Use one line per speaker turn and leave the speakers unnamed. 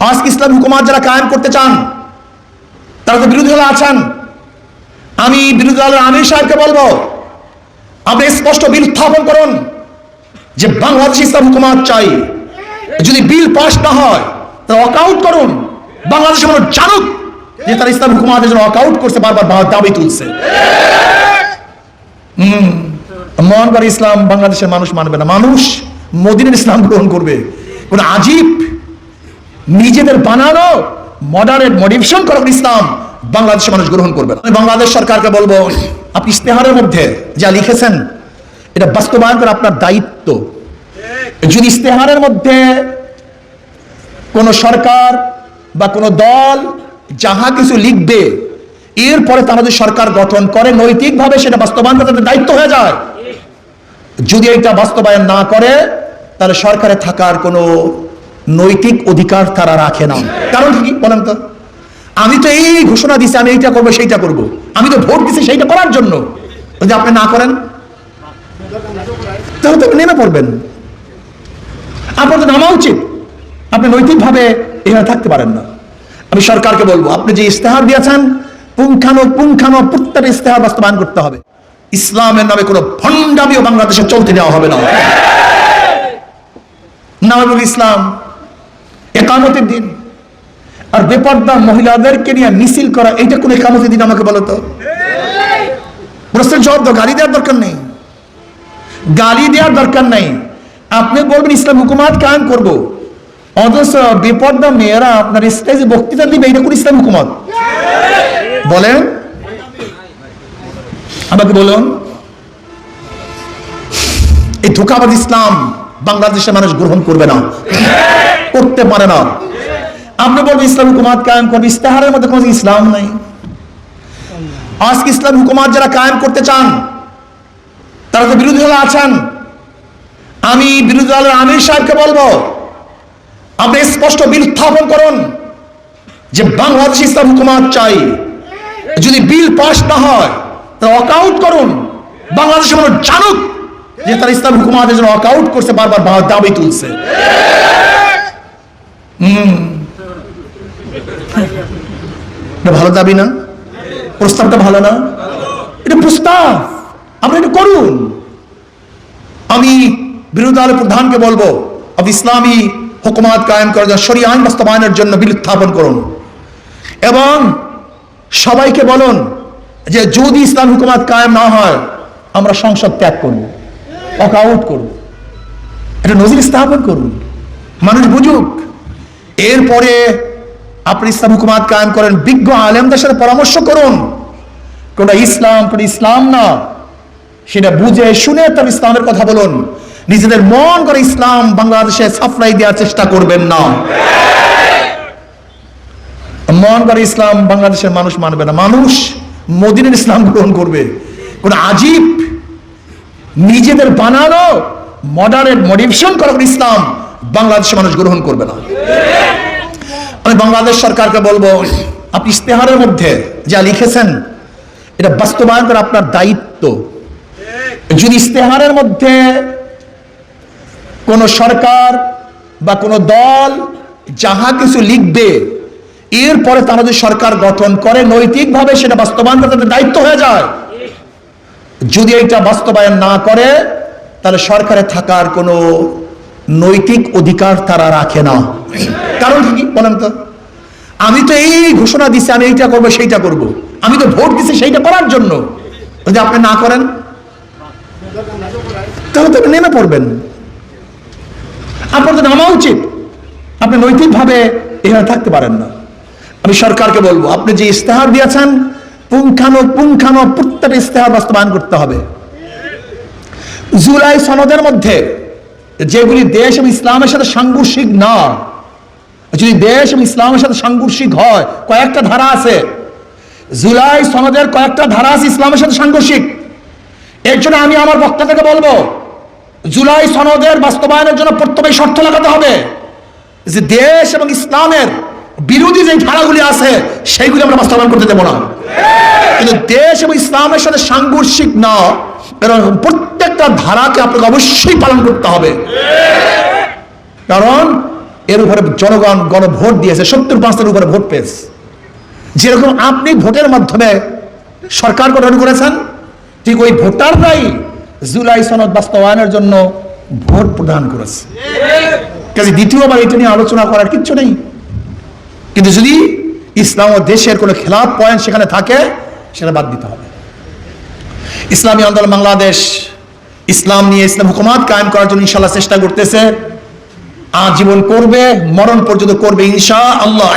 আজকে ইসলামী হুকুমাত যারা কায়েম করতে চান তারা তো বিরোধী দলে আছেন। আমি বিরোধী দলের আমির সাহেবকে বলবো, আপনি স্পষ্ট বিল উত্থাপন করুন যে বাংলাদেশ ইসলাম হুকুমাত চাই। যদি বিল পাস না হয় তাহলে ওয়াকআউট করুন। বাংলাদেশের মানুষ জানুক যে তারা ইসলাম হুকুমাতের জন্য ওয়াকআউট করছে, বারবার দাবি তুলছে। মন করে ইসলাম বাংলাদেশের মানুষ মানবে না, মানুষ মদিনার ইসলাম গ্রহণ করবে। কোন আজীব নিজেদের বানানো মডারেট মডিফিকেশন করা ইসলাম বাংলাদেশের মানুষ গ্রহণ করবে না। আমি বাংলাদেশ সরকারকে বলবো, আপনি ইস্তেহারের মধ্যে যা লিখেছেন এটা বাস্তবায়ন করা আপনার দায়িত্ব। যদি ইস্তেহারের মধ্যে কোন সরকার বা কোন দল যাহা কিছু লিখবে এরপরে তারা যদি সরকার গঠন করে নৈতিকভাবে সেটা বাস্তবায়ন করা তাদের দায়িত্ব হয়ে যায়। যদি এটা বাস্তবায়ন না করে তাহলে সরকারে থাকার কোনো নৈতিক অধিকার তারা রাখে না। কারণ কি বলেন তো? আমি তো এই ঘোষণা দিচ্ছি আমি এইটা করবো সেইটা করব, আমি তো ভোট দিচ্ছি সেইটা করার জন্য। যদি আপনি না করেন তাহলে তো নেমে পড়বেন। আপনার তো নামা উচিত, আপনি নৈতিকভাবে এখানে থাকতে পারেন না। আমি সরকারকে বলবো, আপনি যে ইস্তেহার দিয়েছেন পুঙ্খানো প্রত্যেকটা ইস্তেহার বাস্তবায়ন করতে হবে। ইসলামের নামে কোনো ভণ্ডামিও বাংলাদেশে চলতে দেওয়া হবে না। নামে ইসলাম একামতের দিন আর বেপর্দা মহিলাদেরকে নিয়ে মিছিল করা, এইটা কোন একামতের দিন আমাকে বলো তো? প্রশ্নের জবাব দাও। গালি দেওয়ার দরকার নেই, গালি দেওয়ার দরকার নাই। আপনি বলবেন ইসলাম হুকুমাত কায়েম করব, অথচ বেপর্দা মেয়েরা আপনার স্টেজে বক্তৃতা দিবে, এটা কোন ইসলাম হুকুমাত? বলেন, আমাকে বলুন। এই ধোঁকাবাজ ইসলাম বাংলাদেশের মানুষ গ্রহণ করবে না, করতে পারে না। আপনি বলবেন ইসলাম হুকুমাত কায়েম করবে, ইস্তেহারের মধ্যে কোনো ইসলাম নাই। আজকে ইসলাম হুকুমাত যারা কায়েম করতে চান তারা তো বিরোধী দলে আছেন। আমি বিরোধী দলের আমির সাহেবকে বলবো, আপনি স্পষ্ট বিল উত্থাপন করুন যে বাংলাদেশ ইসলাম হুকুমাত চাই। যদি বিল পাস না হয় তাহলে ওয়াকআউট করুন। বাংলাদেশের মানুষ জানুক যে তারা ইসলাম হুকুমাতের জন্য ওয়াকআউট করছে, বারবার দাবি তুলছে। ভালো দাবি না? প্রস্তাবটা ভালো না? এটা প্রস্তাব, আপনি এটা করুন। আমি বিরোধী দলের প্রধানকে বলবো, আপনি ইসলামী হুকুমাত কায়েম করার জন্য, শরিয়া আইন বাস্তবায়নের জন্য বিল উত্থাপন করুন এবং সবাইকে বলুন যে যদি ইসলাম হুকুমাত কায়েম না হয় আমরা সংসদ ত্যাগ করব, ওয়াকআউট করব। এটা নজির স্থাপন করুন, মানুষ বুঝুক। এরপরে আপনি ইসলাম হুকুমাত কায়েম করেন, বিজ্ঞ আলেমদের সাথে পরামর্শ করুন। কোনটা ইসলাম কোনটা ইসলাম না সেটা বুঝে শুনে তার ইসলামের কথা বলুন। নিজেদের মন করে ইসলাম বাংলাদেশে সাফরাই দেওয়ার চেষ্টা করবেন না। মন করে ইসলাম বাংলাদেশের মানুষ মানবে না, মানুষ মদিনার ইসলাম গ্রহণ করবে। কোন আজীব নিজেদের বানানো মডারেট মডিফিকেশন করা ইসলাম বাংলাদেশের মানুষ গ্রহণ করবে না। আমি বাংলাদেশ সরকারকে বলবো, আপনি ইস্তেহারের মধ্যে যা লিখেছেন এটা বাস্তবায়ন করা আপনার দায়িত্ব। যদি ইস্তেহারের মধ্যে কোন সরকার বা কোন দল যাহা কিছু লিখবে এরপরে তারা যদি সরকার গঠন করে নৈতিকভাবে সেটা বাস্তবায়ন করা তাদের দায়িত্ব হয়ে যায়। যদি এটা বাস্তবায়ন না করে তাহলে সরকারে থাকার কোনো নৈতিক অধিকার তারা রাখে না। কারণ কি বলেন তো? আমি তো এই ঘোষণা দিচ্ছি আমি এইটা করবো সেইটা করব, আমি তো ভোট দিচ্ছি সেইটা করার জন্য। যদি আপনি না করেন তাহলে তো নেমে পড়বেন। আপনার তো নামা উচিত, আপনি নৈতিকভাবে এখানে থাকতে পারেন না। আমি সরকারকে বলবো, আপনি যে ইস্তেহার দিয়েছেন পুঙ্খানো প্রত্যেকটা ইস্তেহার বাস্তবায়ন করতে হবে। জুলাই সনদের মধ্যে যেগুলি দেশ এবং ইসলামের সাথে সাংঘর্ষিক না, যদি দেশ এবং ইসলামের সাথে সাংঘর্ষিক হয়, কয়েকটা ধারা আছে জুলাই সনদের, কয়েকটা ধারা আছে ইসলামের সাথে সাংঘর্ষিক। এর জন্য আমি আমার বক্তা থেকে বলবো, জুলাই সনদের বাস্তবায়নের জন্য প্রথমে শর্ত লাগাতে হবে যে দেশ এবং ইসলামের বিরোধী যে ধারাগুলি আছে সেইগুলি আমরা বাস্তবায়ন করতে দেব না। কিন্তু দেশ এবং ইসলামের সাথে সাংঘর্ষিক না, এরকম প্রত্যেকটা ধারাকে আপনাকে অবশ্যই পালন করতে হবে। কারণ এর উপরে জনগণ গণভোট দিয়েছে, ৭০% উপরে ভোট পেয়েছে। যেরকম আপনি ভোটের মাধ্যমে সরকার গঠন করেছেন, ঠিক ওই ভোটাররাই জুলাই সনদ বাস্তবায়নের জন্য ভোট প্রদান করেছে। কাজে দ্বিতীয়বার এটা নিয়ে আলোচনা করার কিচ্ছু নেই। কিন্তু যদি ইসলাম ও দেশের কোনো খেলাফ পয়েন্ট সেখানে থাকে, সেটা বাদ দিতে হবে। ইসলামী আন্দোলন বাংলাদেশ ইসলাম নিয়ে, ইসলাম হুকুমাত কায়েম করার জন্য ইনশাআল্লাহ চেষ্টা করতেছে, আজীবন করবে, মরণ পর্যন্ত করবে ইনশাআল্লাহ।